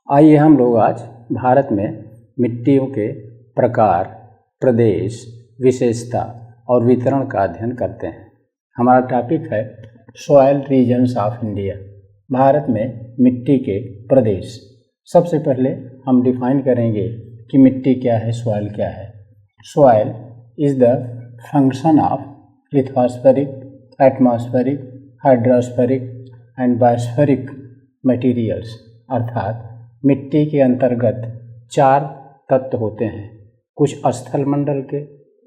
आइए हम लोग आज भारत में मिट्टियों के प्रकार, प्रदेश, विशेषता और वितरण का अध्ययन करते हैं। हमारा टॉपिक है सॉइल रीजन्स ऑफ इंडिया। भारत में मिट्टी के प्रदेश। सबसे पहले हम डिफाइन करेंगे कि मिट्टी क्या है, सॉइल क्या है। Soil is the function of lithospheric, atmospheric, hydrospheric and biospheric materials, अर्थात मिट्टी के अंतर्गत 4 तत्व होते हैं। कुछ स्थल मंडल के,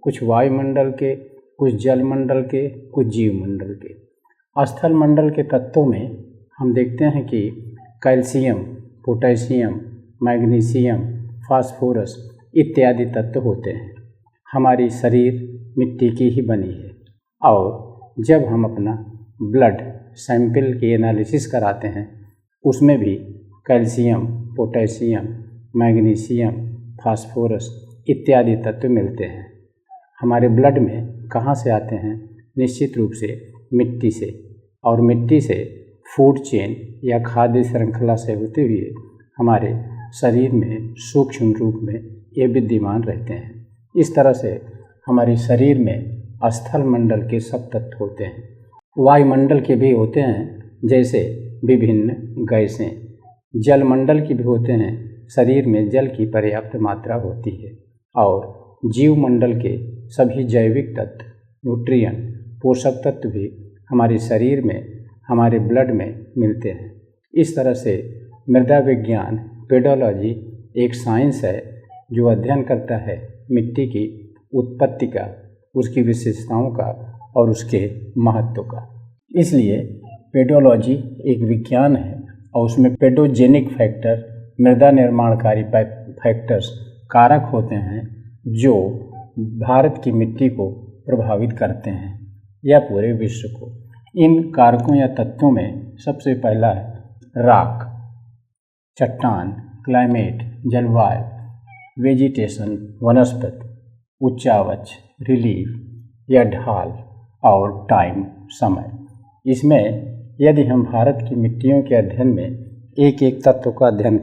कुछ वायुमंडल के, कुछ जल मंडल के, कुछ जीव मंडल के। स्थल मंडल के तत्वों में हम देखते हैं कि कैल्शियम, पोटेशियम, मैग्नीशियम, फास्फोरस इत्यादि तत्व होते हैं। हमारी शरीर मिट्टी की ही बनी है और जब हम अपना ब्लड सैंपल की एनालिसिस कराते हैं उसमें भी कैल्शियम, पोटेशियम, मैग्नीशियम, फास्फोरस इत्यादि तत्व मिलते हैं। हमारे ब्लड में कहाँ से आते हैं? निश्चित रूप से मिट्टी से, और मिट्टी से फूड चेन या खाद्य श्रृंखला से होते हुए हमारे शरीर में सूक्ष्म रूप में ये विद्यमान रहते हैं। इस तरह से हमारे शरीर में स्थल मंडल के सब तत्व होते हैं। वायुमंडल के भी होते हैं, जैसे विभिन्न गैसें। जल मंडल के भी होते हैं, शरीर में जल की पर्याप्त मात्रा होती है। और जीव मंडल के सभी जैविक तत्व, न्यूट्रिएंट, पोषक तत्व भी हमारे शरीर में, हमारे ब्लड में मिलते हैं। इस तरह से मृदा विज्ञान, पेडोलॉजी एक साइंस है जो अध्ययन करता है मिट्टी की उत्पत्ति का, उसकी विशेषताओं का और उसके महत्व का। इसलिए पेडोलॉजी एक विज्ञान है और उसमें पेडोजेनिक फैक्टर, मृदा निर्माणकारी फैक्टर्स कारक होते हैं जो भारत की मिट्टी को प्रभावित करते हैं या पूरे विश्व को। इन कारकों या तत्वों में सबसे पहला है रॉक, चट्टान, क्लाइमेट, जलवायु, वेजिटेशन, वनस्पति, उच्चावच, रिलीफ या ढाल और टाइम, समय। इसमें यदि हम भारत की मिट्टियों के अध्ययन में एक एक तत्व का अध्ययन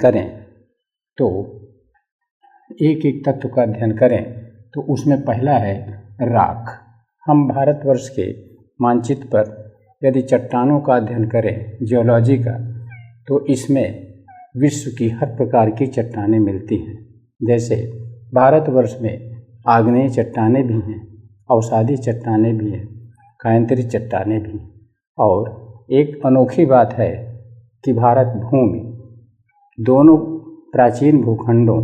करें तो उसमें पहला है रॉक। हम भारतवर्ष के मानचित्र पर यदि चट्टानों का अध्ययन करें, जियोलॉजी का, तो इसमें विश्व की हर प्रकार की चट्टानें मिलती हैं। जैसे भारतवर्ष में आग्नेय चट्टानें भी हैं, अवसादी चट्टानें भी हैं, कायंत्री चट्टानें भी। और एक अनोखी बात है कि भारत भूमि दोनों प्राचीन भूखंडों,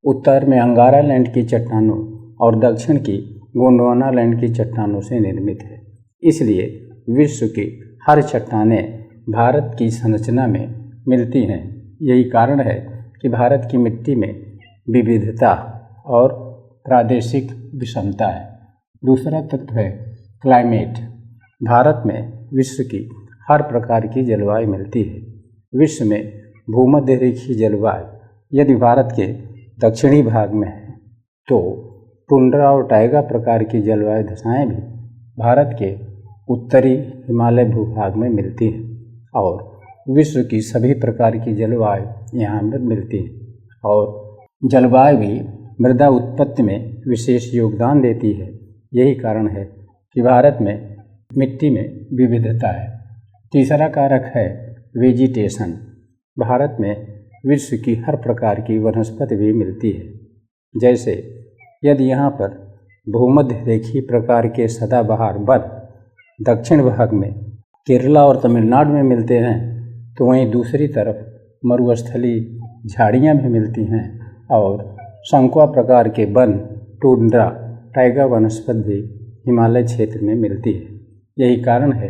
उत्तर में अंगारा लैंड की चट्टानों और दक्षिण की गोंडवाना लैंड की चट्टानों से निर्मित है। इसलिए विश्व की हर चट्टानें भारत की संरचना में मिलती हैं। यही कारण है कि भारत की मिट्टी में विविधता और प्रादेशिक विषमता है। दूसरा तत्व है क्लाइमेट। भारत में विश्व की हर प्रकार की जलवायु मिलती है। विश्व में भूमध्य रेखीय जलवायु यदि भारत के दक्षिणी भाग में है तो टुंड्रा और टाइगा प्रकार की जलवायु दशाएं भी भारत के उत्तरी हिमालय भूभाग में मिलती हैं। और विश्व की सभी प्रकार की जलवायु यहाँ पर मिलती है। और जलवायु भी मृदा उत्पत्ति में विशेष योगदान देती है। यही कारण है कि भारत में मिट्टी में विविधता है। तीसरा कारक है वेजिटेशन। भारत में विश्व की हर प्रकार की वनस्पति भी मिलती है। जैसे यदि यहाँ पर भूमध्य रेखीय प्रकार के सदाबहार वन दक्षिण भाग में केरला और तमिलनाडु में मिलते हैं, तो वहीं दूसरी तरफ मरुस्थलीय झाड़ियाँ भी मिलती हैं और शंक्वा प्रकार के वन, टुंड्रा, टाइगा वनस्पति भी हिमालय क्षेत्र में मिलती है। यही कारण है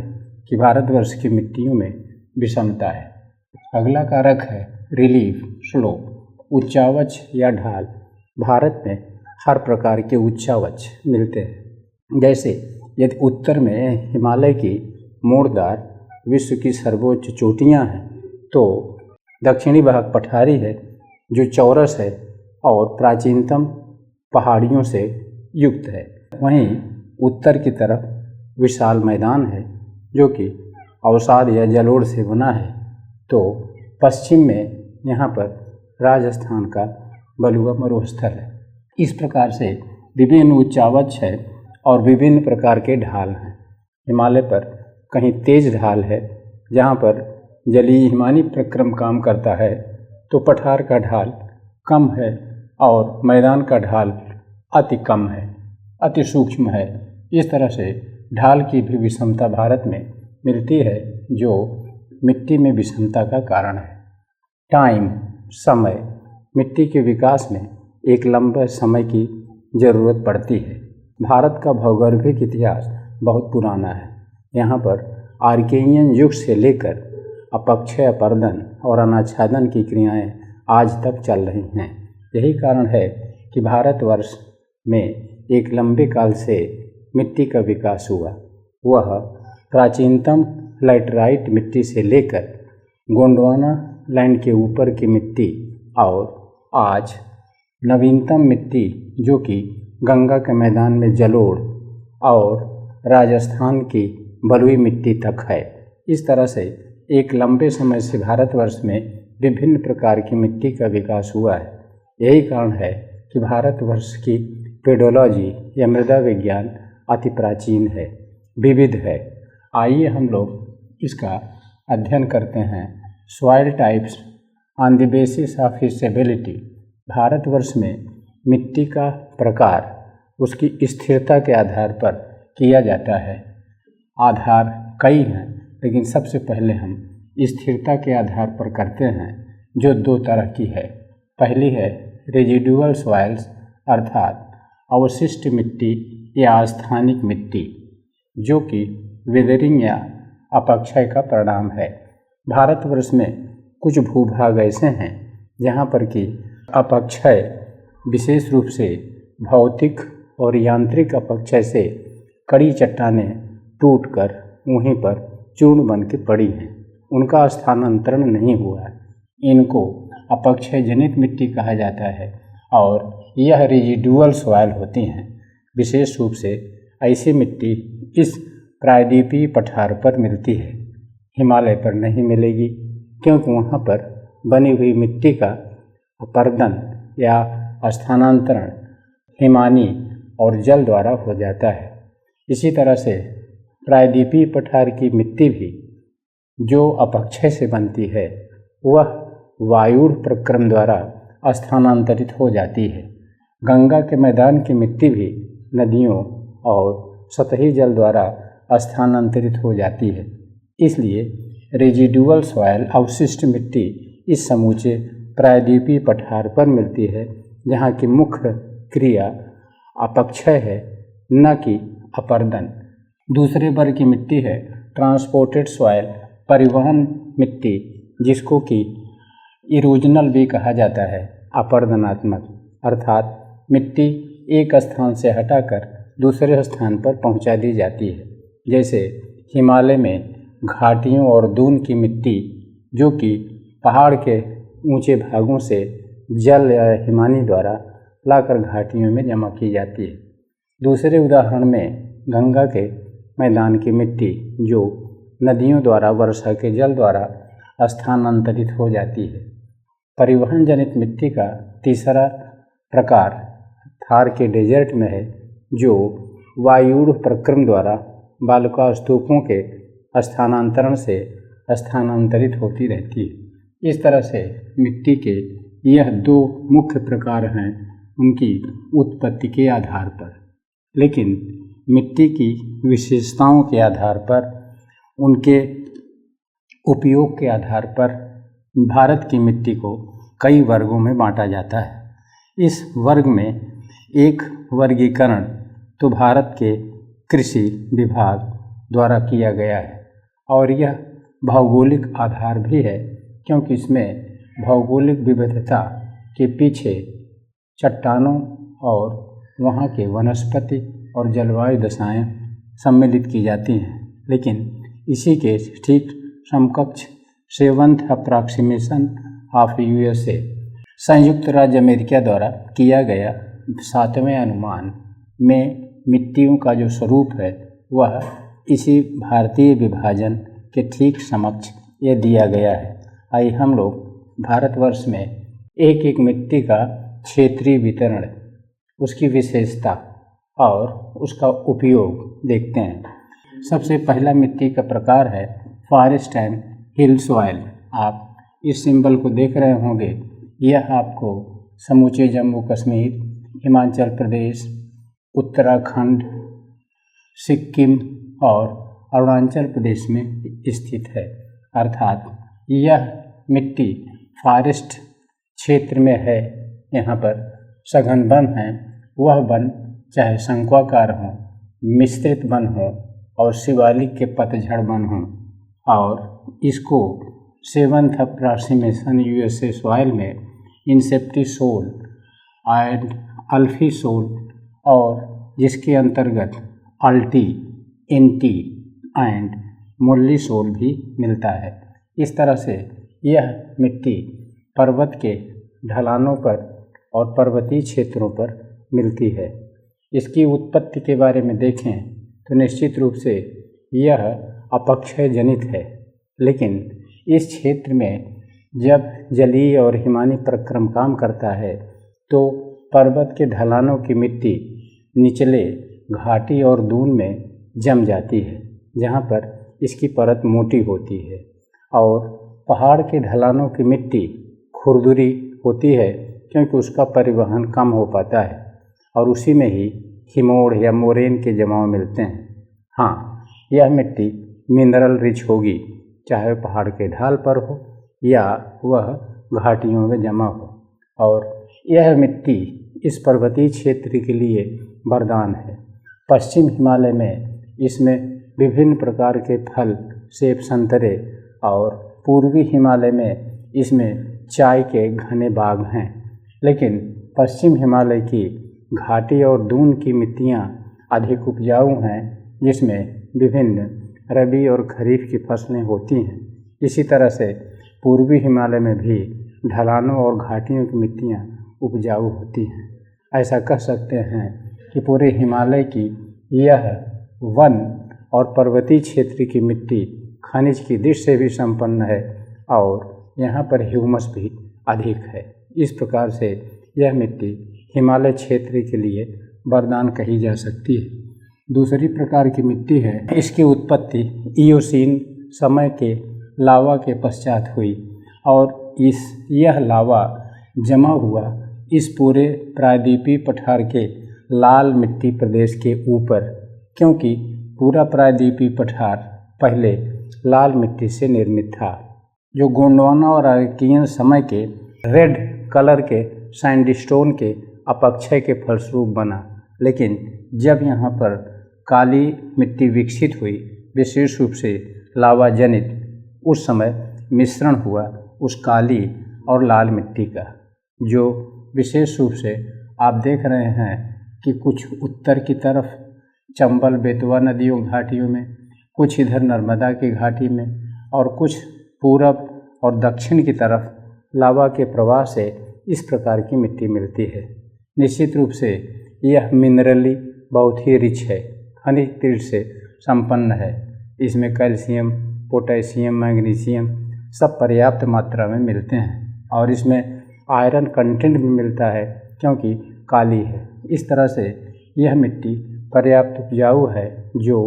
कि भारतवर्ष की मिट्टियों में विषमता है। अगला कारक है रिलीफ, स्लोप, उच्चावच या ढाल। भारत में हर प्रकार के उच्चावच मिलते हैं। जैसे यदि उत्तर में हिमालय की मोड़दार विश्व की सर्वोच्च चोटियाँ हैं, तो दक्षिणी भाग पठारी है जो चौरस है और प्राचीनतम पहाड़ियों से युक्त है। वहीं उत्तर की तरफ विशाल मैदान है जो कि अवसाद या जलोढ़ से बना है। तो पश्चिम में यहाँ पर राजस्थान का बलुआ मरुस्थल है। इस प्रकार से विभिन्न उच्चावच है और विभिन्न प्रकार के ढाल हैं। हिमालय पर कहीं तेज ढाल है जहाँ पर जलीय हिमानी प्रक्रम काम करता है, तो पठार का ढाल कम है और मैदान का ढाल अति कम है, अति सूक्ष्म है। इस तरह से ढाल की भी विषमता भारत में मिलती है, जो मिट्टी में विषमता का कारण है। टाइम, समय, मिट्टी के विकास में एक लंबे समय की ज़रूरत पड़ती है। भारत का भौगोलिक इतिहास बहुत पुराना है। यहाँ पर आर्केनियन युग से लेकर अपक्षय, अपरदन और अनाच्छादन की क्रियाएं आज तक चल रही हैं। यही कारण है कि भारतवर्ष में एक लंबे काल से मिट्टी का विकास हुआ। वह प्राचीनतम लैटराइट मिट्टी से लेकर गोंडवाना लैंड के ऊपर की मिट्टी और आज नवीनतम मिट्टी जो कि गंगा के मैदान में जलोढ़ और राजस्थान की बलुई मिट्टी तक है। इस तरह से एक लंबे समय से भारतवर्ष में विभिन्न प्रकार की मिट्टी का विकास हुआ है। यही कारण है कि भारतवर्ष की पेडोलॉजी या मृदा विज्ञान अति प्राचीन है, विविध है। आइए हम लोग इसका अध्ययन करते हैं। Soil types on the basis of its ability. Bharatvarsh में मिट्टी का प्रकार उसकी स्थिरता के आधार पर किया जाता है। आधार कई हैं, लेकिन सबसे पहले हम स्थिरता के आधार पर करते हैं, जो दो तरह की है। पहली है रेजिडुअल सॉइल्स, अर्थात अवशिष्ट मिट्टी या स्थानिक मिट्टी, जो कि वेदरिंग या अपक्षय का परिणाम है। भारतवर्ष में कुछ भूभाग ऐसे हैं जहाँ पर कि अपक्षय विशेष रूप से भौतिक और यांत्रिक अपक्षय से कड़ी चट्टानें टूटकर वहीं पर चूर्ण बन के पड़ी हैं, उनका स्थानांतरण नहीं हुआ है। इनको अपक्षय जनित मिट्टी कहा जाता है और यह रेजिडुअल सॉइल होती हैं। विशेष रूप से ऐसी मिट्टी इस प्रायद्वीपीय पठार पर मिलती है, हिमालय पर नहीं मिलेगी, क्योंकि वहाँ पर बनी हुई मिट्टी का अपरदन या स्थानांतरण हिमानी और जल द्वारा हो जाता है। इसी तरह से प्रायद्वीपीय पठार की मिट्टी भी जो अपक्षय से बनती है, वह वायुड़ प्रक्रम द्वारा स्थानांतरित हो जाती है। गंगा के मैदान की मिट्टी भी नदियों और सतही जल द्वारा स्थानांतरित हो जाती है। इसलिए रेजिडुअल सॉइल, अवशिष्ट मिट्टी, इस समूचे प्रायद्वीपीय पठार पर मिलती है, जहाँ की मुख्य क्रिया अपक्षय है, न कि अपरदन। दूसरे वर्ग की मिट्टी है ट्रांसपोर्टेड सॉइल, परिवहन मिट्टी, जिसको कि इरोजनल भी कहा जाता है, अपरदनात्मक, अर्थात मिट्टी एक स्थान से हटाकर दूसरे स्थान पर पहुंचा दी जाती है। जैसे हिमालय में घाटियों और दून की मिट्टी, जो कि पहाड़ के ऊंचे भागों से जल या हिमानी द्वारा लाकर घाटियों में जमा की जाती है। दूसरे उदाहरण में गंगा के मैदान की मिट्टी, जो नदियों द्वारा वर्षा के जल द्वारा स्थानांतरित हो जाती है। परिवहन जनित मिट्टी का तीसरा प्रकार थार के डेजर्ट में है, जो वायुड़ प्रक्रम द्वारा बालुका स्तूपों के स्थानांतरण से स्थानांतरित होती रहती है। इस तरह से मिट्टी के यह दो मुख्य प्रकार हैं उनकी उत्पत्ति के आधार पर। लेकिन मिट्टी की विशेषताओं के आधार पर, उनके उपयोग के आधार पर भारत की मिट्टी को कई वर्गों में बांटा जाता है। इस वर्ग में एक वर्गीकरण तो भारत के कृषि विभाग द्वारा किया गया है, और यह भौगोलिक आधार भी है, क्योंकि इसमें भौगोलिक विविधता के पीछे चट्टानों और वहाँ के वनस्पति और जलवायु दशाएं सम्मिलित की जाती हैं। लेकिन इसी के ठीक समकक्ष सेवंथ अप्रॉक्सीमेशन ऑफ यूएसए, संयुक्त राज्य अमेरिका द्वारा किया गया 7वें अनुमान में मिट्टियों का जो स्वरूप है वह इसी भारतीय विभाजन के ठीक समक्ष ये दिया गया है। आइए हम लोग भारतवर्ष में एक एक मिट्टी का क्षेत्रीय वितरण, उसकी विशेषता और उसका उपयोग देखते हैं। सबसे पहला मिट्टी का प्रकार है फॉरेस्ट एंड हिल सॉइल। आप इस सिंबल को देख रहे होंगे, यह आपको समूचे जम्मू कश्मीर, हिमाचल प्रदेश, उत्तराखंड, सिक्किम और अरुणाचल प्रदेश में स्थित है। अर्थात यह मिट्टी फॉरेस्ट क्षेत्र में है। यहाँ पर सघन वन है, वह वन चाहे शंक्वाकार हो, मिश्रित वन हो और शिवालिक के पतझड़ वन हो, और इसको 7th अप्रॉक्सीमेशन यूएसए सॉइल में इंसेप्टिसोल एंड अल्फीसोल और जिसके अंतर्गत अल्टी, एंटी एंड मुल्लीसोल भी मिलता है। इस तरह से यह मिट्टी पर्वत के ढलानों पर और पर्वतीय क्षेत्रों पर मिलती है। इसकी उत्पत्ति के बारे में देखें तो निश्चित रूप से यह अपक्षय जनित है, लेकिन इस क्षेत्र में जब जलीय और हिमानी प्रक्रम काम करता है तो पर्वत के ढलानों की मिट्टी निचले घाटी और दून में जम जाती है, जहाँ पर इसकी परत मोटी होती है, और पहाड़ के ढलानों की मिट्टी खुरदुरी होती है क्योंकि उसका परिवहन कम हो पाता है और उसी में ही हिमोड़ या मोरेन के जमाव मिलते हैं। हाँ, यह मिट्टी मिनरल रिच होगी, चाहे पहाड़ के ढाल पर हो या वह घाटियों में जमा हो, और यह मिट्टी इस पर्वतीय क्षेत्र के लिए वरदान है। पश्चिम हिमालय में इसमें विभिन्न प्रकार के फल, सेब, संतरे, और पूर्वी हिमालय में इसमें चाय के घने बाग हैं। लेकिन पश्चिम हिमालय की घाटी और दून की मिट्टियाँ अधिक उपजाऊ हैं, जिसमें विभिन्न रबी और खरीफ की फसलें होती हैं। इसी तरह से पूर्वी हिमालय में भी ढलानों और घाटियों की मिट्टियाँ उपजाऊ होती हैं। ऐसा कह सकते हैं कि पूरे हिमालय की यह वन और पर्वतीय क्षेत्र की मिट्टी खनिज की दृष्टि से भी संपन्न है और यहाँ पर ह्यूमस भी अधिक है। इस प्रकार से यह मिट्टी हिमालय क्षेत्र के लिए वरदान कही जा सकती है। दूसरी प्रकार की मिट्टी है, इसकी उत्पत्ति इयोसीन समय के लावा के पश्चात हुई और यह लावा जमा हुआ इस पूरे प्रायद्वीपीय पठार के लाल मिट्टी प्रदेश के ऊपर, क्योंकि पूरा प्रायद्वीपीय पठार पहले लाल मिट्टी से निर्मित था, जो गोंडवाना और आर्कियन समय के रेड कलर के सैंडस्टोन के अपक्षय के फलस्वरूप बना। लेकिन जब यहाँ पर काली मिट्टी विकसित हुई, विशेष रूप से लावा जनित, उस समय मिश्रण हुआ उस काली और लाल मिट्टी का, जो विशेष रूप से आप देख रहे हैं कि कुछ उत्तर की तरफ चंबल बेतवा नदियों घाटियों में, कुछ इधर नर्मदा की घाटी में, और कुछ पूरब और दक्षिण की तरफ लावा के प्रवाह से इस प्रकार की मिट्टी मिलती है। निश्चित रूप से यह मिनरली बहुत ही रिच है, खनिज दृष्टि से संपन्न है। इसमें कैल्शियम, पोटेशियम, मैग्नीशियम सब पर्याप्त मात्रा में मिलते हैं और इसमें आयरन कंटेंट भी मिलता है क्योंकि काली है। इस तरह से यह मिट्टी पर्याप्त उपजाऊ है जो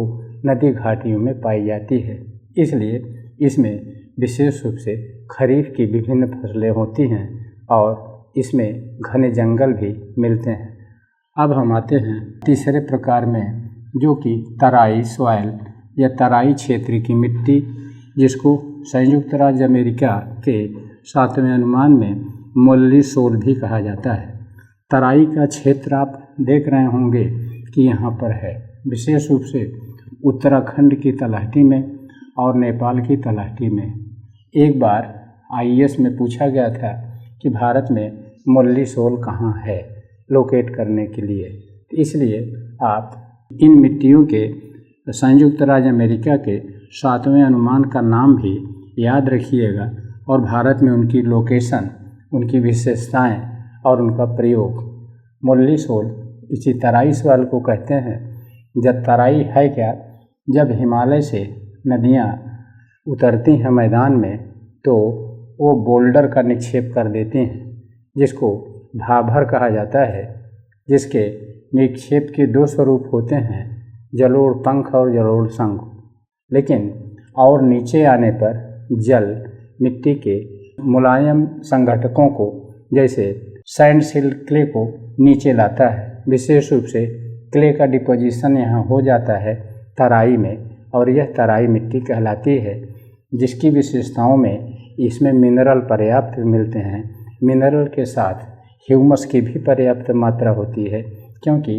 नदी घाटियों में पाई जाती है। इसलिए इसमें विशेष रूप से खरीफ की विभिन्न फसलें होती हैं और इसमें घने जंगल भी मिलते हैं। अब हम आते हैं तीसरे प्रकार में, जो कि तराई सॉइल या तराई क्षेत्र की मिट्टी, जिसको संयुक्त राज्य अमेरिका के 7वें अनुमान में मुल्लीसोल भी कहा जाता है। तराई का क्षेत्र आप देख रहे होंगे कि यहाँ पर है, विशेष रूप से उत्तराखंड की तलहटी में और नेपाल की तलहटी में। एक बार आईएएस में पूछा गया था कि भारत में मुल्लीसोल कहाँ है लोकेट करने के लिए, इसलिए आप इन मिट्टियों के संयुक्त राज्य अमेरिका के 7वें अनुमान का नाम भी याद रखिएगा और भारत में उनकी लोकेशन, उनकी विशेषताएं और उनका प्रयोग। मुल्लीसोल इसी तराई सॉइल को कहते हैं। जब तराई है क्या, जब हिमालय से नदियां उतरती हैं मैदान में तो वो बोल्डर का निक्षेप कर देती हैं, जिसको भाभर कहा जाता है, जिसके निक्षेप के दो स्वरूप होते हैं, जलोढ़ पंख और जलोढ़ शंख। लेकिन और नीचे आने पर जल मिट्टी के मुलायम संघटकों को जैसे सैंडसिल्ट क्ले को नीचे लाता है। विशेष रूप से क्ले का डिपोजिशन यहाँ हो जाता है तराई में, और यह तराई मिट्टी कहलाती है, जिसकी विशेषताओं में इसमें मिनरल पर्याप्त मिलते हैं। मिनरल के साथ ह्यूमस की भी पर्याप्त मात्रा होती है, क्योंकि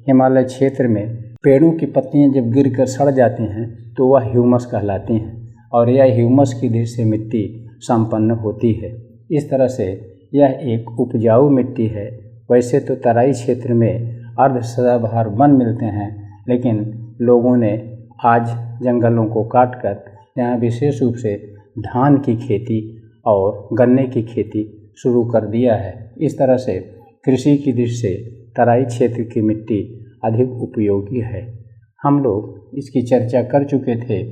हिमालय क्षेत्र में पेड़ों की पत्तियां जब गिरकर सड़ जाती हैं तो वह ह्यूमस कहलाती हैं, और यह ह्यूमस की दृष्टि से मिट्टी संपन्न होती है। इस तरह से यह एक उपजाऊ मिट्टी है। वैसे तो तराई क्षेत्र में अर्ध सदाबहार वन मिलते हैं, लेकिन लोगों ने आज जंगलों को काटकर यहाँ विशेष रूप से धान की खेती और गन्ने की खेती शुरू कर दिया है। इस तरह से कृषि की दृष्टि से तराई क्षेत्र की मिट्टी अधिक उपयोगी है। हम लोग इसकी चर्चा कर चुके थे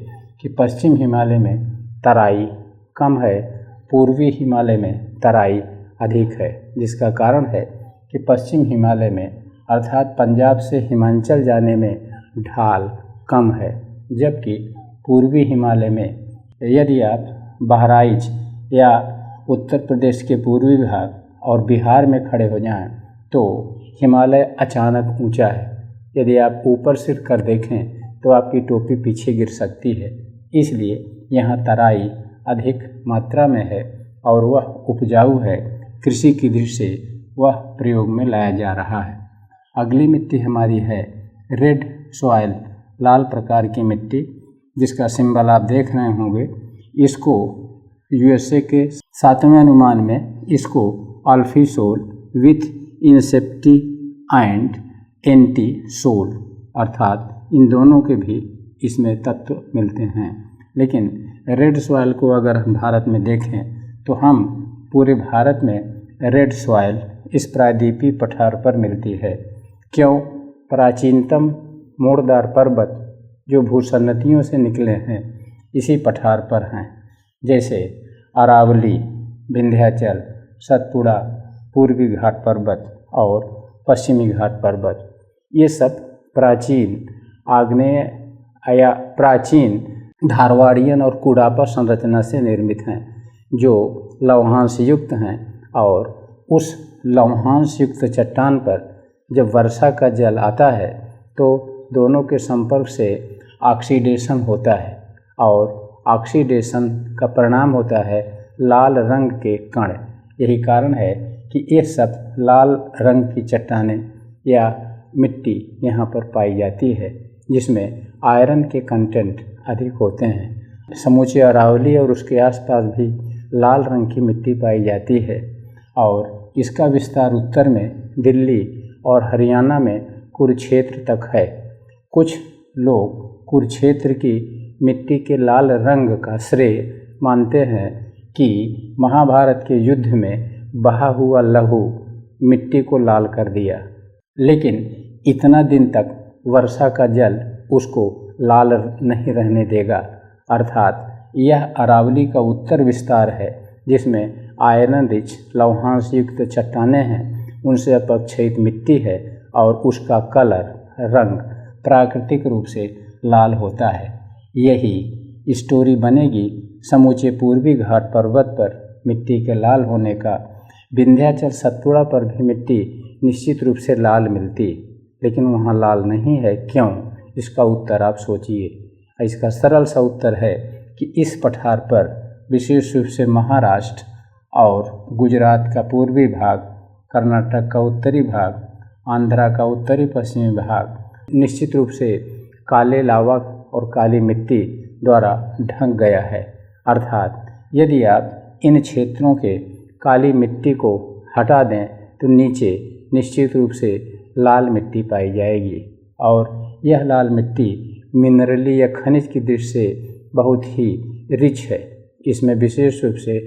कि पश्चिम हिमालय में तराई कम है, पूर्वी हिमालय में तराई अधिक है, जिसका कारण है कि पश्चिम हिमालय में अर्थात पंजाब से हिमाचल जाने में ढाल कम है, जबकि पूर्वी हिमालय में यदि आप बहराइच या उत्तर प्रदेश के पूर्वी भाग और बिहार में खड़े हो जाएं तो हिमालय अचानक ऊंचा है। यदि आप ऊपर सिर कर देखें तो आपकी टोपी पीछे गिर सकती है। इसलिए यहाँ तराई अधिक मात्रा में है और वह उपजाऊ है। कृषि की दृष्टि से वह प्रयोग में लाया जा रहा है। अगली मिट्टी हमारी है रेड सॉइल, लाल प्रकार की मिट्टी, जिसका सिंबल आप देख रहे होंगे। इसको यूएसए के 7वें अनुमान में इसको अल्फीसोल विथ इंसेप्टी एंड एंटीसोल, अर्थात इन दोनों के भी इसमें तत्व मिलते हैं। लेकिन रेड सॉइल को अगर हम भारत में देखें तो हम पूरे भारत में रेड सॉइल इस प्रायद्वीपीय पठार पर मिलती है। क्यों? प्राचीनतम मोड़दार पर्वत जो भूसन्नतियों से निकले हैं इसी पठार पर हैं, जैसे अरावली, विंध्याचल, सतपुड़ा, पूर्वी घाट पर्वत और पश्चिमी घाट पर्वत। ये सब प्राचीन आग्नेय या प्राचीन धारवाड़ियन और कुडापा संरचना से निर्मित हैं, जो लवहांश युक्त हैं, और उस लवहांश युक्त चट्टान पर जब वर्षा का जल आता है तो दोनों के संपर्क से ऑक्सीडेशन होता है, और ऑक्सीडेशन का परिणाम होता है लाल रंग के कण। यही कारण है कि ये सब लाल रंग की चट्टानें या मिट्टी यहाँ पर पाई जाती है, जिसमें आयरन के कंटेंट अधिक होते हैं। समूचे अरावली और उसके आसपास भी लाल रंग की मिट्टी पाई जाती है, और इसका विस्तार उत्तर में दिल्ली और हरियाणा में कुरुक्षेत्र तक है। कुछ लोग कुरुक्षेत्र की मिट्टी के लाल रंग का श्रेय मानते हैं कि महाभारत के युद्ध में बहा हुआ लहू मिट्टी को लाल कर दिया, लेकिन इतना दिन तक वर्षा का जल उसको लाल नहीं रहने देगा। अर्थात यह अरावली का उत्तर विस्तार है, जिसमें आयरन रिच लवहांश युक्त चट्टानें हैं, उनसे अपक्षयित मिट्टी है, और उसका कलर रंग प्राकृतिक रूप से लाल होता है। यही स्टोरी बनेगी समूचे पूर्वी घाट पर्वत पर मिट्टी के लाल होने का। विंध्याचल सतपुड़ा पर भी मिट्टी निश्चित रूप से लाल मिलती, लेकिन वहाँ लाल नहीं है। क्यों? इसका उत्तर आप सोचिए। इसका सरल सा उत्तर है कि इस पठार पर विशेष रूप से महाराष्ट्र और गुजरात का पूर्वी भाग, कर्नाटक का उत्तरी भाग, आंध्रा का उत्तरी पश्चिमी भाग निश्चित रूप से काले लावा और काली मिट्टी द्वारा ढक गया है। अर्थात यदि आप इन क्षेत्रों के काली मिट्टी को हटा दें तो नीचे निश्चित रूप से लाल मिट्टी पाई जाएगी, और यह लाल मिट्टी मिनरली या खनिज की दृष्टि से बहुत ही रिच है। इसमें विशेष रूप से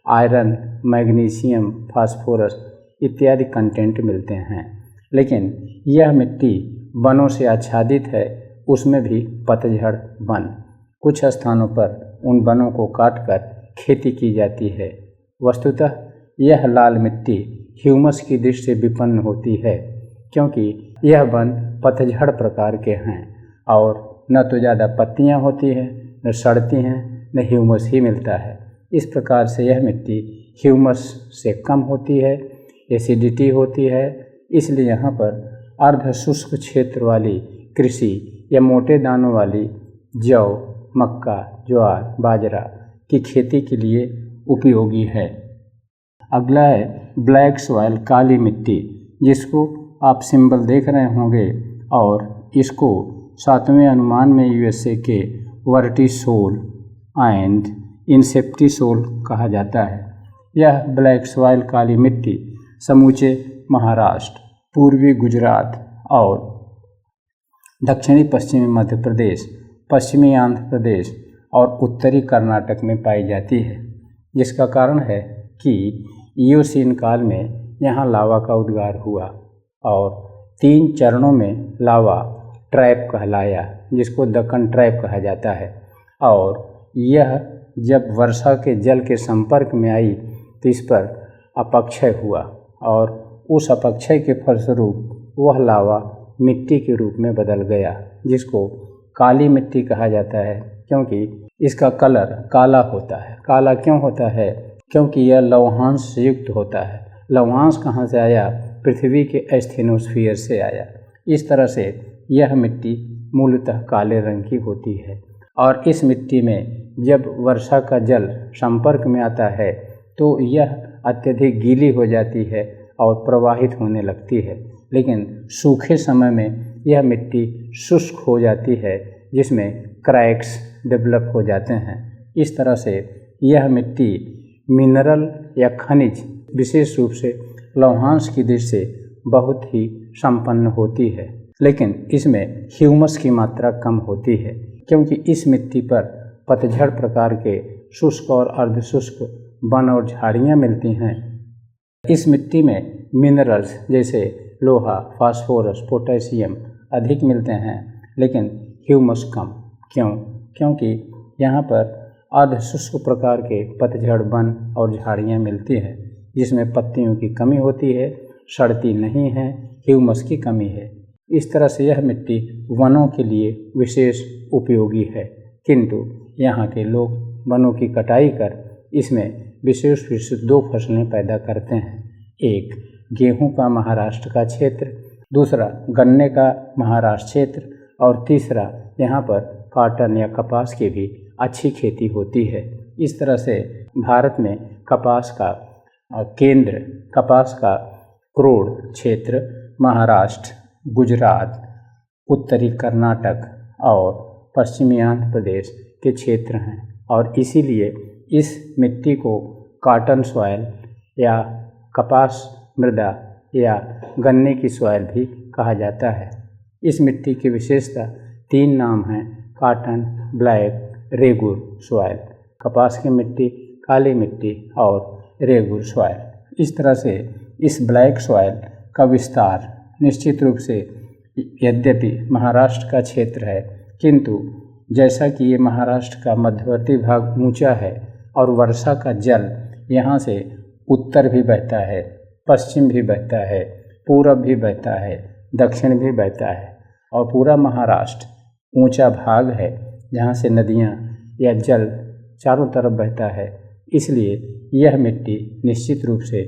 आयरन, मैग्नीशियम, फास्फोरस इत्यादि कंटेंट मिलते हैं। लेकिन यह मिट्टी वनों से आच्छादित है, उसमें भी पतझड़ वन। कुछ स्थानों पर उन वनों को काटकर खेती की जाती है। वस्तुतः यह लाल मिट्टी ह्यूमस की दृष्टि से विपन्न होती है, क्योंकि यह वन पतझड़ प्रकार के हैं और न तो ज़्यादा पत्तियाँ होती हैं, न सड़ती हैं, न ह्यूमस ही मिलता है। इस प्रकार से यह मिट्टी ह्यूमस से कम होती है, एसिडिटी होती है। इसलिए यहाँ पर अर्ध शुष्क क्षेत्र वाली कृषि या मोटे दानों वाली जौ, मक्का, ज्वार, बाजरा की खेती के लिए उपयोगी है। अगला है ब्लैक सॉइल, काली मिट्टी, जिसको आप सिंबल देख रहे होंगे और इसको 7वें अनुमान में यूएसए के वर्टिसोल एंड इंसेप्टिसोल कहा जाता है। यह ब्लैक सॉइल, काली मिट्टी समूचे महाराष्ट्र, पूर्वी गुजरात और दक्षिणी पश्चिमी मध्य प्रदेश, पश्चिमी आंध्र प्रदेश और उत्तरी कर्नाटक में पाई जाती है, जिसका कारण है कि इयोसीन काल में यहाँ लावा का उद्गार हुआ और 3 चरणों में लावा ट्रैप कहलाया, जिसको दक्कन ट्रैप कहा जाता है। और यह जब वर्षा के जल के संपर्क में आई तो इस पर अपक्षय हुआ और उस अपक्षय के फलस्वरूप वह लावा मिट्टी के रूप में बदल गया, जिसको काली मिट्टी कहा जाता है, क्योंकि इसका कलर काला होता है। काला क्यों होता है? क्योंकि यह लवणांश से युक्त होता है। लवणांश कहाँ से आया? पृथ्वी के एस्थेनोस्फीयर से आया। इस तरह से यह मिट्टी मूलतः काले रंग की होती है और इस मिट्टी में जब वर्षा का जल संपर्क में आता है तो यह अत्यधिक गीली हो जाती है और प्रवाहित होने लगती है, लेकिन सूखे समय में यह मिट्टी शुष्क हो जाती है, जिसमें क्रैक्स डेवलप हो जाते हैं। इस तरह से यह मिट्टी मिनरल या खनिज, विशेष रूप से लवणांश की दृष्टि से बहुत ही संपन्न होती है, लेकिन इसमें ह्यूमस की मात्रा कम होती है, क्योंकि इस मिट्टी पर पतझड़ प्रकार के शुष्क और अर्धशुष्क वन और झाड़ियाँ मिलती हैं। इस मिट्टी में मिनरल्स जैसे लोहा, फास्फोरस, पोटेशियम अधिक मिलते हैं, लेकिन ह्यूमस कम। क्यों? क्योंकि यहाँ पर अर्धशुष्क प्रकार के पतझड़ वन और झाड़ियाँ मिलती हैं, जिसमें पत्तियों की कमी होती है, सड़ती नहीं है, ह्यूमस की कमी है। इस तरह से यह मिट्टी वनों के लिए विशेष उपयोगी है, किंतु यहाँ के लोग वनों की कटाई कर इसमें विशेष रूप से 2 फसलें पैदा करते हैं। एक गेहूं का महाराष्ट्र का क्षेत्र, दूसरा गन्ने का महाराष्ट्र क्षेत्र और तीसरा यहाँ पर कॉटन या कपास की भी अच्छी खेती होती है। इस तरह से भारत में कपास का केंद्र, कपास का क्रोड़ क्षेत्र महाराष्ट्र, गुजरात, उत्तरी कर्नाटक और पश्चिमी आंध्र प्रदेश के क्षेत्र हैं और इसीलिए इस मिट्टी को कॉटन सॉइल या कपास मृदा या गन्ने की सॉइल भी कहा जाता है। इस मिट्टी की विशेषता 3 नाम हैं: कॉटन, ब्लैक, रेगुर सॉइल। कपास की मिट्टी, काली मिट्टी और रेगुर सॉइल। इस तरह से इस ब्लैक सॉइल का विस्तार निश्चित रूप से यद्यपि महाराष्ट्र का क्षेत्र है, किंतु जैसा कि ये महाराष्ट्र का मध्यवर्ती भाग ऊंचा है और वर्षा का जल यहाँ से उत्तर भी बहता है, पश्चिम भी बहता है, पूरब भी बहता है, दक्षिण भी बहता है और पूरा महाराष्ट्र ऊंचा भाग है जहाँ से नदियाँ या जल चारों तरफ बहता है। इसलिए यह मिट्टी निश्चित रूप से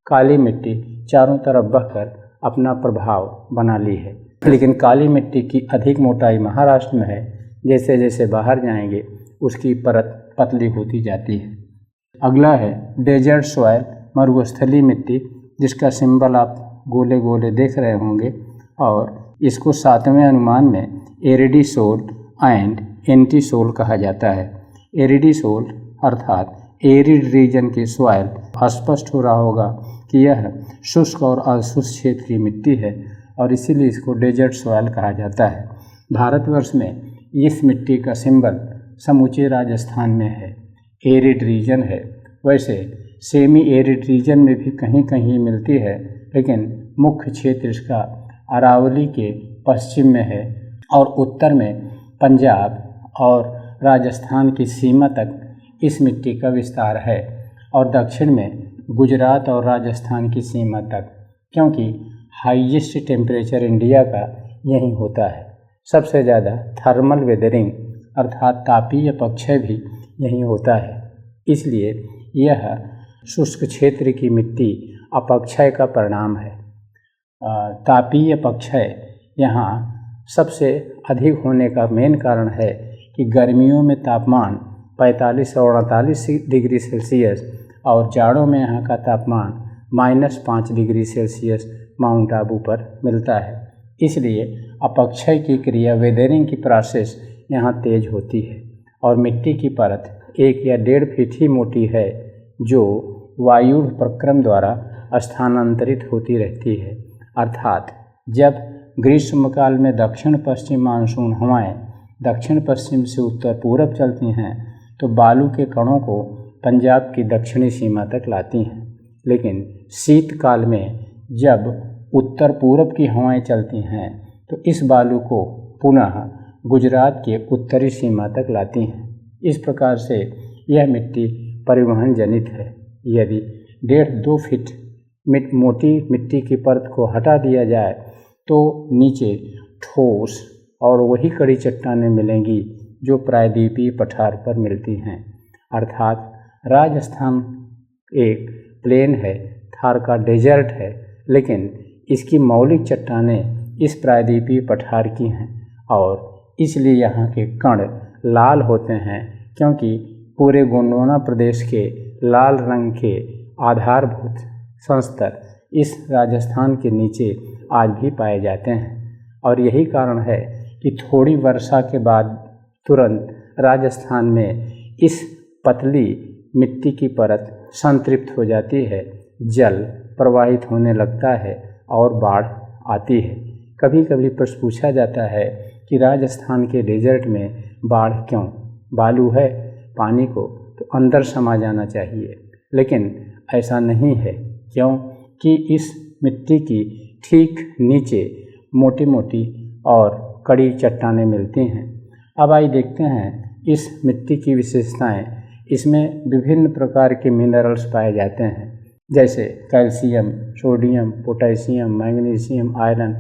काली मिट्टी चारों तरफ बहकर अपना प्रभाव बना ली है, लेकिन काली मिट्टी की अधिक मोटाई महाराष्ट्र में है। जैसे जैसे बाहर जाएंगे उसकी परत पतली होती जाती है। अगला है डेजर्ट सॉइल, मरुस्थलीय मिट्टी, जिसका सिंबल आप गोले गोले देख रहे होंगे और इसको 7वें अनुमान में एरिडीसोल एंड एंटीसोल कहा जाता है। एरिडीसोल अर्थात एरिड रीजन की सॉइल। स्पष्ट हो रहा होगा कि यह शुष्क और अशुष्क क्षेत्र की मिट्टी है और इसीलिए इसको डेजर्ट सॉइल कहा जाता है। भारतवर्ष में इस मिट्टी का सिंबल समूचे राजस्थान में है, एरिड रीजन है। वैसे सेमी एरिड रीजन में भी कहीं कहीं मिलती है, लेकिन मुख्य क्षेत्र इसका अरावली के पश्चिम में है और उत्तर में पंजाब और राजस्थान की सीमा तक इस मिट्टी का विस्तार है और दक्षिण में गुजरात और राजस्थान की सीमा तक, क्योंकि हाईएस्ट टेम्परेचर इंडिया का यहीं होता है। सबसे ज़्यादा थर्मल वेदरिंग अर्थात तापीय अपक्षय भी यहीं होता है, इसलिए यह शुष्क क्षेत्र की मिट्टी अपक्षय का परिणाम है। तापीय अपक्षय यहाँ सबसे अधिक होने का मेन कारण है कि गर्मियों में तापमान 45 और 48 डिग्री सेल्सियस और जाड़ों में यहाँ का तापमान -5 डिग्री सेल्सियस माउंट आबू पर मिलता है। इसलिए अपक्षय की क्रिया वेदरिंग की प्रोसेस यहाँ तेज होती है और मिट्टी की परत 1 या 1.5 फीट ही मोटी है, जो वायुड़ प्रक्रम द्वारा स्थानांतरित होती रहती है। अर्थात जब ग्रीष्मकाल में दक्षिण पश्चिम मानसून हवाएं दक्षिण पश्चिम से उत्तर पूरब चलती हैं तो बालू के कणों को पंजाब की दक्षिणी सीमा तक लाती हैं, लेकिन शीतकाल में जब उत्तर पूरब की हवाएं चलती हैं तो इस बालू को पुनः गुजरात के उत्तरी सीमा तक लाती हैं। इस प्रकार से यह मिट्टी परिवहन जनित है। यदि 1.5-2 फीट मोटी मिट्टी की परत को हटा दिया जाए तो नीचे ठोस और वही कड़ी चट्टानें मिलेंगी जो प्रायद्वीपीय पठार पर मिलती हैं। अर्थात राजस्थान एक प्लेन है, थार का डेजर्ट है, लेकिन इसकी मौलिक चट्टानें इस प्रायद्वीपीय पठार की हैं और इसलिए यहाँ के कण लाल होते हैं, क्योंकि पूरे गोंडवाना प्रदेश के लाल रंग के आधारभूत संस्तर इस राजस्थान के नीचे आज भी पाए जाते हैं। और यही कारण है कि थोड़ी वर्षा के बाद तुरंत राजस्थान में इस पतली मिट्टी की परत संतृप्त हो जाती है, जल प्रवाहित होने लगता है और बाढ़ आती है। कभी कभी प्रश्न पूछा जाता है कि राजस्थान के डेजर्ट में बाढ़ क्यों? बालू है, पानी को तो अंदर समा जाना चाहिए, लेकिन ऐसा नहीं है। क्यों? कि इस मिट्टी की ठीक नीचे मोटी मोटी और कड़ी चट्टानें मिलती हैं। अब आइए देखते हैं इस मिट्टी की विशेषताएं। इसमें विभिन्न प्रकार के मिनरल्स पाए जाते हैं, जैसे calcium, sodium, potassium, magnesium, iron.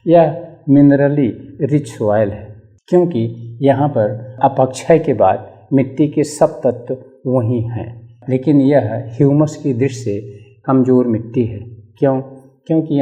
यह मिनरली रिच सॉइल है, क्योंकि यहाँ पर अपक्षय के बाद मिट्टी के सब तत्व वही हैं, लेकिन यह ह्यूमस की दृष्टि से कमज़ोर मिट्टी है। क्यों? क्योंकि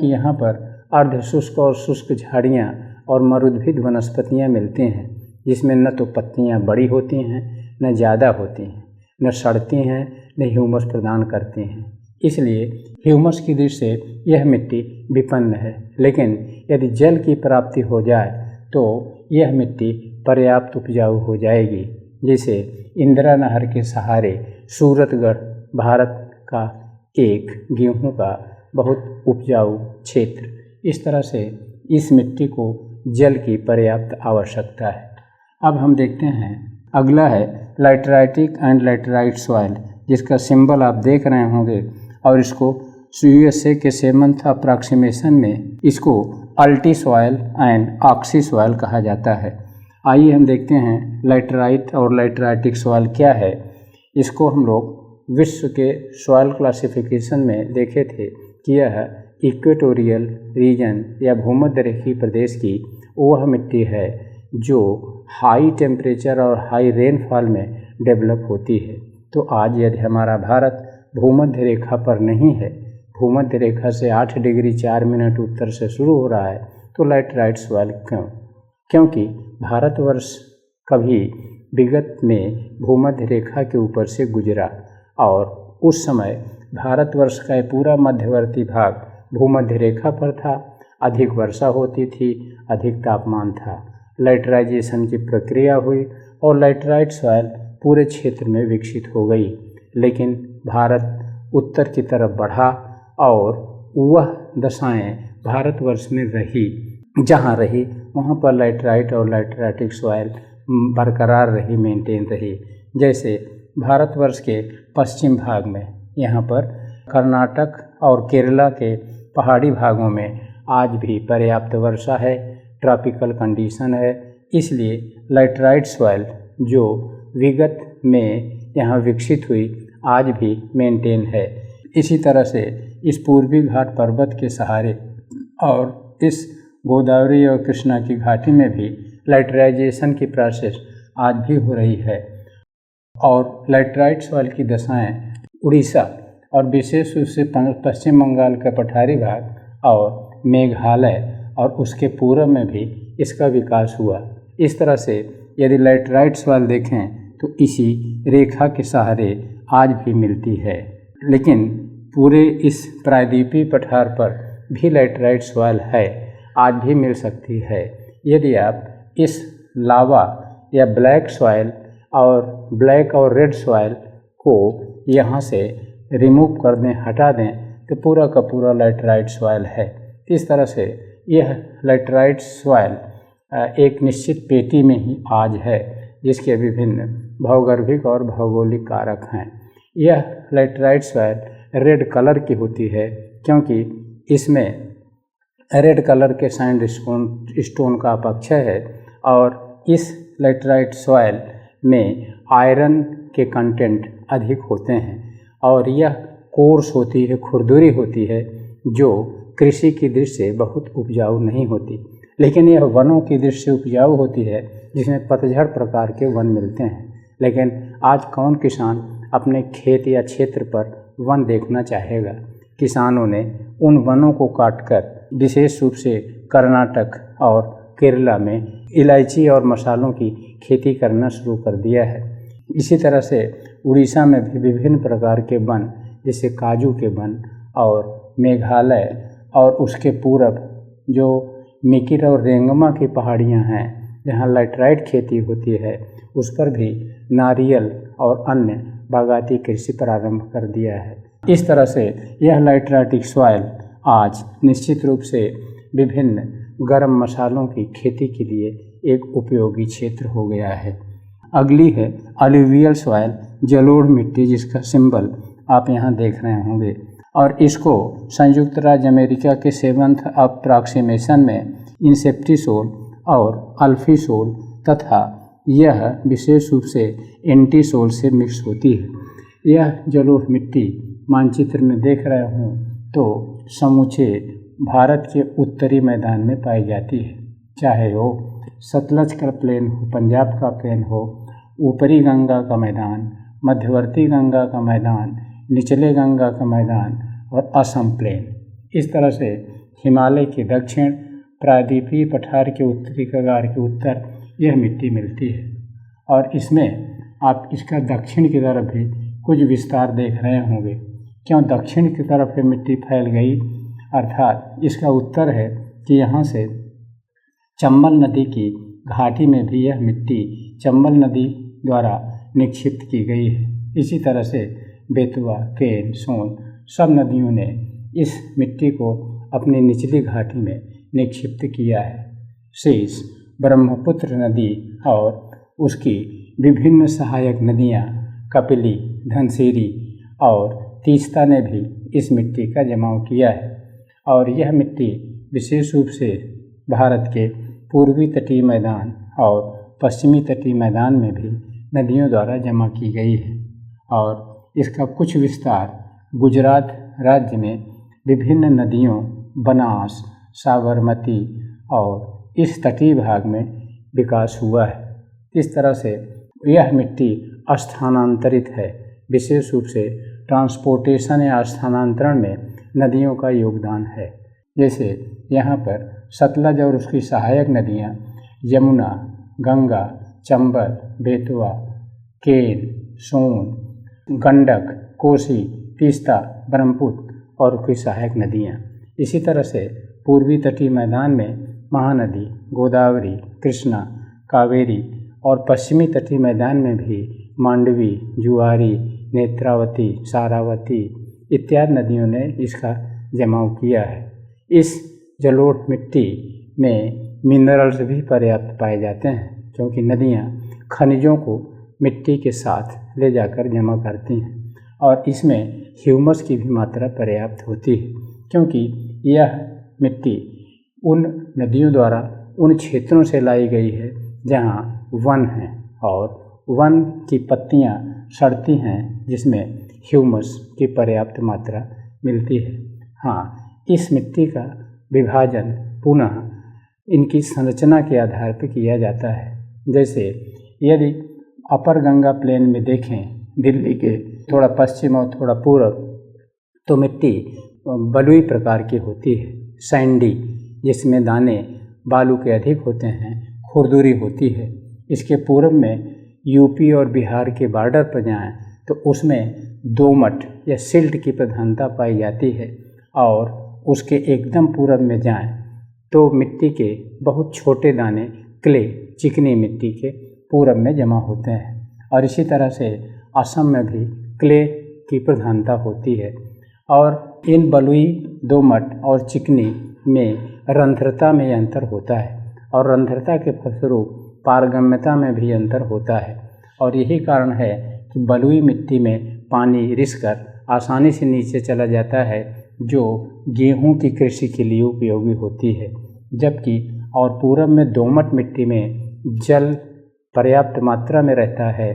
यहाँ पर अर्ध शुष्क और शुष्क झाड़ियाँ और मरुद्भिद वनस्पतियाँ मिलती हैं, जिसमें न तो पत्तियाँ बड़ी होती हैं, न ज़्यादा होती हैं, न सड़ती हैं, न ह्यूमस प्रदान करती हैं। इसलिए ह्यूमस की दृष्टि से यह मिट्टी विपन्न है, लेकिन यदि जल की प्राप्ति हो जाए तो यह मिट्टी पर्याप्त उपजाऊ हो जाएगी। जैसे इंदिरा नहर के सहारे सूरतगढ़ भारत का एक गेहूं का बहुत उपजाऊ क्षेत्र। इस तरह से इस मिट्टी को जल की पर्याप्त आवश्यकता है। अब हम देखते हैं, अगला है लैटेराइटिक एंड लैटेराइट सॉइल, जिसका सिंबल आप देख रहे होंगे, और इसको USA के 7th अप्रॉक्सीमेशन में इसको अल्टी सॉइल एंड ऑक्सी सॉइल कहा जाता है। आइए हम देखते हैं लैटेराइट और लैटेराइटिक सॉइल क्या है। इसको हम लोग विश्व के सॉइल क्लासिफिकेशन में देखे थे कि यह इक्वेटोरियल रीजन या भूमध्य रेखीय प्रदेश की वह मिट्टी है जो हाई टेम्परेचर और हाई रेनफॉल में डेवलप होती है। तो आज यदि हमारा भारत भूमध्य रेखा पर नहीं है, भूमध्य रेखा से 8 डिग्री 4 मिनट उत्तर से शुरू हो रहा है, तो लैटेराइट सॉइल क्यों? क्योंकि भारतवर्ष कभी विगत में भूमध्य रेखा के ऊपर से गुजरा और उस समय भारतवर्ष का पूरा मध्यवर्ती भाग भूमध्य रेखा पर था। अधिक वर्षा होती थी, अधिक तापमान था, लैटेराइजेशन की प्रक्रिया हुई और लैटेराइट सॉइल पूरे क्षेत्र में विकसित हो गई। लेकिन भारत उत्तर की तरफ बढ़ा और वह दशाएं भारतवर्ष में रही, जहाँ रही वहाँ पर लैटेराइट और लैटेराइटिक सॉइल बरकरार रही, मेंटेन रही। जैसे भारतवर्ष के पश्चिम भाग में, यहाँ पर कर्नाटक और केरला के पहाड़ी भागों में आज भी पर्याप्त वर्षा है, ट्रॉपिकल कंडीशन है। इसलिए लैटेराइट सॉइल जो विगत में यहाँ विकसित हुई, आज भी मेंटेन है। इसी तरह से इस पूर्वी घाट पर्वत के सहारे और इस गोदावरी और कृष्णा की घाटी में भी लैटराइजेशन की प्रोसेस आज भी हो रही है और लैटराइट सॉइल की दशाएं उड़ीसा और विशेष रूप से पश्चिम बंगाल का पठारी भाग और मेघालय और उसके पूर्व में भी इसका विकास हुआ। इस तरह से यदि लैटराइट सॉइल देखें तो इसी रेखा के सहारे आज भी मिलती है, लेकिन पूरे इस प्रायद्वीपीय पठार पर भी लैटराइट सॉइल है, आज भी मिल सकती है। यदि आप इस लावा या ब्लैक सॉइल और ब्लैक और रेड सॉइल को यहाँ से रिमूव कर दें, हटा दें, तो पूरा का पूरा लैटराइट सॉइल है। इस तरह से यह लैटराइट सॉइल एक निश्चित पेटी में ही आज है, जिसके विभिन्न भौगोलिक और भौगोलिक कारक हैं। यह लैटराइट सॉइल रेड कलर की होती है, क्योंकि इसमें रेड कलर के सैंडस्टोन का अपक्षय है और इस लैटराइट सॉइल में आयरन के कंटेंट अधिक होते हैं और यह कोर्स होती है, खुरदुरी होती है, जो कृषि की दृष्टि से बहुत उपजाऊ नहीं होती, लेकिन यह वनों की दृष्टि से उपजाऊ होती है, जिसमें पतझड़ प्रकार के वन मिलते हैं। लेकिन आज कौन किसान अपने खेत या क्षेत्र पर वन देखना चाहेगा? किसानों ने उन वनों को काटकर विशेष रूप से कर्नाटक और केरला में इलायची और मसालों की खेती करना शुरू कर दिया है। इसी तरह से उड़ीसा में भी विभिन्न प्रकार के वन, जैसे काजू के वन, और मेघालय और उसके पूरब जो मिकिर और रेंगमा की पहाड़ियां हैं, जहां लैटराइट खेती होती है, उस पर भी नारियल और अन्य बागायती कृषि प्रारंभ कर दिया है। इस तरह से यह लैटराइटिक सॉइल आज निश्चित रूप से विभिन्न गरम मसालों की खेती के लिए एक उपयोगी क्षेत्र हो गया है। अगली है अलुवियल सॉइल, जलोढ़ मिट्टी, जिसका सिंबल आप यहाँ देख रहे होंगे, और इसको संयुक्त राज्य अमेरिका के 7th अप्रॉक्सीमेशन में इंसेप्टिसोल और अल्फीसोल तथा यह विशेष रूप से एंटीसोल से मिक्स होती है। यह जलोढ़ मिट्टी मानचित्र में देख रहे हों तो समूचे भारत के उत्तरी मैदान में पाई जाती है, चाहे वो सतलज का प्लेन हो, पंजाब का प्लेन हो, ऊपरी गंगा का मैदान, मध्यवर्ती गंगा का मैदान, निचले गंगा का मैदान और असम प्लेन। इस तरह से हिमालय के दक्षिण, प्रायद्वीपीय पठार के उत्तरी कगार के उत्तर यह मिट्टी मिलती है और इसमें आप इसका दक्षिण की तरफ भी कुछ विस्तार देख रहे होंगे। क्यों दक्षिण की तरफ ये मिट्टी फैल गई? अर्थात इसका उत्तर है कि यहाँ से चंबल नदी की घाटी में भी यह मिट्टी चंबल नदी द्वारा निक्षिप्त की गई है। इसी तरह से बेतवा, केन, सोन सब नदियों ने इस मिट्टी को अपनी निचली घाटी में निक्षिप्त किया है। शेष ब्रह्मपुत्र नदी और उसकी विभिन्न सहायक नदियाँ कपिली, धनसिरी और तीस्ता ने भी इस मिट्टी का जमाव किया है और यह मिट्टी विशेष रूप से भारत के पूर्वी तटीय मैदान और पश्चिमी तटीय मैदान में भी नदियों द्वारा जमा की गई है और इसका कुछ विस्तार गुजरात राज्य में विभिन्न नदियों बनास, साबरमती और इस तटीय भाग में विकास हुआ है। इस तरह से यह मिट्टी स्थानांतरित है। विशेष रूप से ट्रांसपोर्टेशन या स्थानांतरण में नदियों का योगदान है। जैसे यहाँ पर सतलज और उसकी सहायक नदियाँ यमुना, गंगा, चंबल, बेतवा, केन, सोन, गंडक, कोसी, तीस्ता, ब्रह्मपुत्र और उसकी सहायक नदियाँ। इसी तरह से पूर्वी तटीय मैदान में महानदी, गोदावरी, कृष्णा, कावेरी और पश्चिमी तटीय मैदान में भी मांडवी, जुआरी, नेत्रावती, सारावती इत्यादि नदियों ने इसका जमाव किया है। इस जलोढ़ मिट्टी में मिनरल्स भी पर्याप्त पाए जाते हैं, क्योंकि नदियाँ खनिजों को मिट्टी के साथ ले जाकर जमा करती हैं और इसमें ह्यूमस की भी मात्रा पर्याप्त होती है, क्योंकि यह मिट्टी उन नदियों द्वारा उन क्षेत्रों से लाई गई है जहाँ वन हैं और वन की पत्तियाँ सड़ती हैं, जिसमें ह्यूमस की पर्याप्त मात्रा मिलती है। हाँ, इस मिट्टी का विभाजन पुनः इनकी संरचना के आधार पर किया जाता है। जैसे यदि अपर गंगा प्लेन में देखें, दिल्ली के थोड़ा पश्चिम और थोड़ा पूर्व, तो मिट्टी बलुई प्रकार की होती है, सैंडी, जिसमें दाने बालू के अधिक होते हैं, खुरदुरी होती है। इसके पूर्व में यूपी और बिहार के बॉर्डर पर जाएं तो उसमें दोमट या सिल्ट की प्रधानता पाई जाती है, और उसके एकदम पूर्व में जाएं तो मिट्टी के बहुत छोटे दाने क्ले, चिकनी मिट्टी के पूरब में जमा होते हैं। और इसी तरह से असम में भी क्ले की प्रधानता होती है। और इन बलुई, दोमट और चिकनी में रंध्रता में अंतर होता है, और रंध्रता के फलस्वरूप पारगम्यता में भी अंतर होता है। और यही कारण है कि बलुई मिट्टी में पानी रिसकर आसानी से नीचे चला जाता है, जो गेहूं की कृषि के लिए उपयोगी होती है। जबकि और पूरब में दोमट मिट्टी में जल पर्याप्त मात्रा में रहता है,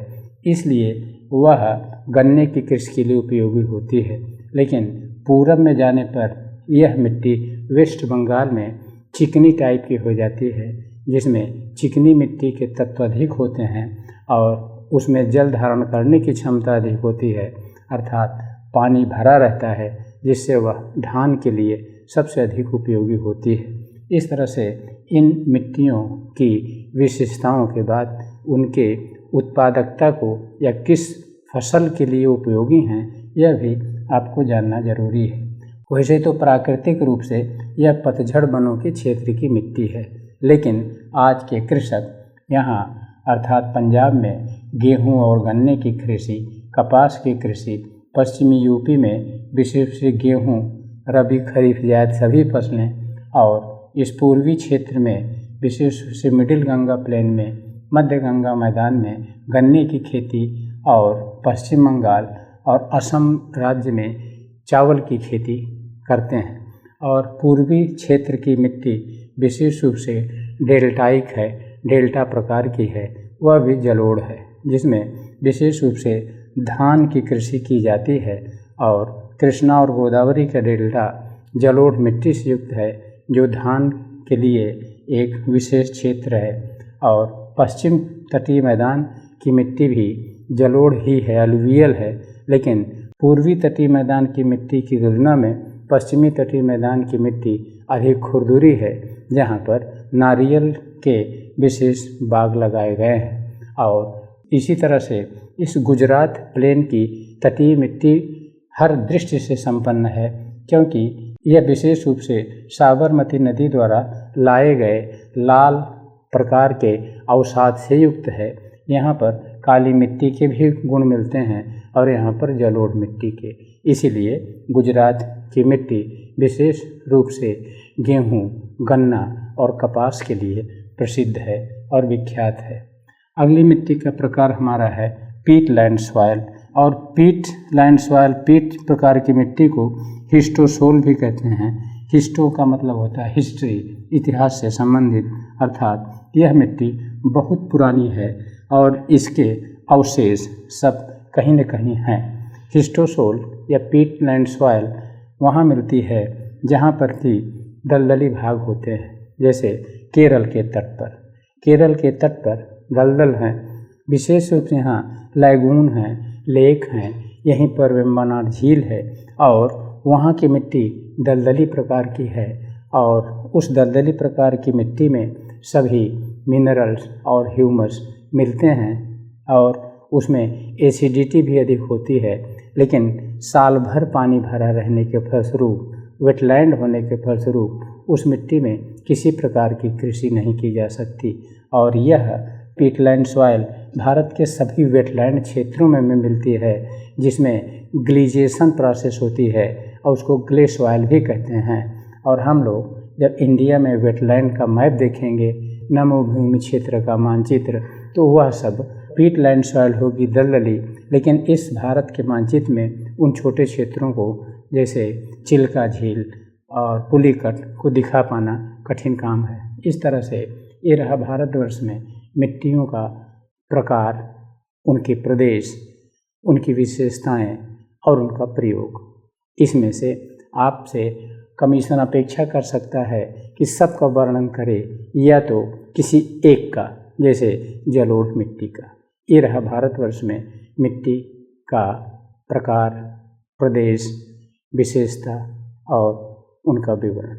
इसलिए वह गन्ने की कृषि के लिए उपयोगी होती है। लेकिन पूरब में जाने पर यह मिट्टी वेस्ट बंगाल में चिकनी टाइप की हो जाती है, जिसमें चिकनी मिट्टी के तत्व अधिक होते हैं और उसमें जल धारण करने की क्षमता अधिक होती है, अर्थात पानी भरा रहता है, जिससे वह धान के लिए सबसे अधिक उपयोगी होती है। इस तरह से इन मिट्टियों की विशेषताओं के बाद उनके उत्पादकता को या किस फसल के लिए उपयोगी हैं, यह भी आपको जानना जरूरी है। वैसे तो प्राकृतिक रूप से यह पतझड़ वनों के क्षेत्र की मिट्टी है, लेकिन आज के कृषक यहाँ अर्थात पंजाब में गेहूं और गन्ने की कृषि, कपास की कृषि, पश्चिमी यूपी में विशेष रूप से गेहूं, रबी खरीफ जायद सभी फसलें, और इस पूर्वी क्षेत्र में विशेष रूप से मिडिल गंगा प्लेन में, मध्य गंगा मैदान में गन्ने की खेती, और पश्चिम बंगाल और असम राज्य में चावल की खेती करते हैं। और पूर्वी क्षेत्र की मिट्टी विशेष रूप से डेल्टाइक है, डेल्टा प्रकार की है, वह भी जलोढ़ है, जिसमें विशेष रूप से धान की कृषि की जाती है। और कृष्णा और गोदावरी का डेल्टा जलोढ़ मिट्टी से युक्त है, जो धान के लिए एक विशेष क्षेत्र है। और पश्चिम तटीय मैदान की मिट्टी भी जलोढ़ ही है, अलुवियल है, लेकिन पूर्वी तटीय मैदान की मिट्टी की तुलना में पश्चिमी तटीय मैदान की मिट्टी अधिक खुरदुरी है, जहाँ पर नारियल के विशेष बाग लगाए गए हैं। और इसी तरह से इस गुजरात प्लेन की तटीय मिट्टी हर दृष्टि से संपन्न है, क्योंकि यह विशेष रूप से साबरमती नदी द्वारा लाए गए लाल प्रकार के अवसाद से युक्त है। यहाँ पर काली मिट्टी के भी गुण मिलते हैं और यहाँ पर जलोढ़ मिट्टी के, इसीलिए गुजरात की मिट्टी विशेष रूप से गेहूँ, गन्ना और कपास के लिए प्रसिद्ध है और विख्यात है। अगली मिट्टी का प्रकार हमारा है पीटलैंड सॉइल। और पीटलैंड सॉइल, पीट प्रकार की मिट्टी को हिस्टोसोल भी कहते हैं। हिस्टो का मतलब होता है हिस्ट्री, इतिहास से संबंधित, अर्थात यह मिट्टी बहुत पुरानी है और इसके अवशेष सब कहीं न कहीं हैं। हिस्टोसोल या पीटलैंड सॉइल वहाँ मिलती है जहाँ पर कि दलदली भाग होते हैं, जैसे केरल के तट पर। केरल के तट पर दलदल हैं, विशेष रूप से यहाँ लैगून हैं, लेक हैं, यहीं पर वेम्बनाड झील है, और वहाँ की मिट्टी दलदली प्रकार की है। और उस दलदली प्रकार की मिट्टी में सभी मिनरल्स और ह्यूमस मिलते हैं, और उसमें एसिडिटी भी अधिक होती है। लेकिन साल भर पानी भरा रहने के फलस्वरूप, वेटलैंड होने के फलस्वरूप उस मिट्टी में किसी प्रकार की कृषि नहीं की जा सकती। और यह पीटलैंड सॉइल भारत के सभी वेटलैंड क्षेत्रों में मिलती है, जिसमें ग्लीजेशन प्रोसेस होती है और उसको ग्ले सॉइल भी कहते हैं। और हम लोग जब इंडिया में वेटलैंड का मैप देखेंगे, नमोभूमि क्षेत्र का मानचित्र, तो वह सब पीटलैंड सॉइल होगी, दलदली। लेकिन इस भारत के मानचित्र में उन छोटे क्षेत्रों को, जैसे चिल्का झील और पुलिकट, को दिखा पाना कठिन काम है। इस तरह से ये रहा भारतवर्ष में मिट्टियों का प्रकार, उनके प्रदेश, उनकी विशेषताएं और उनका प्रयोग। इसमें से आपसे कमीशन अपेक्षा कर सकता है कि सबका वर्णन करे या तो किसी एक का, जैसे जलोढ़ मिट्टी का। ये रहा भारतवर्ष में मिट्टी का प्रकार, प्रदेश, विशेषता और उनका विवरण।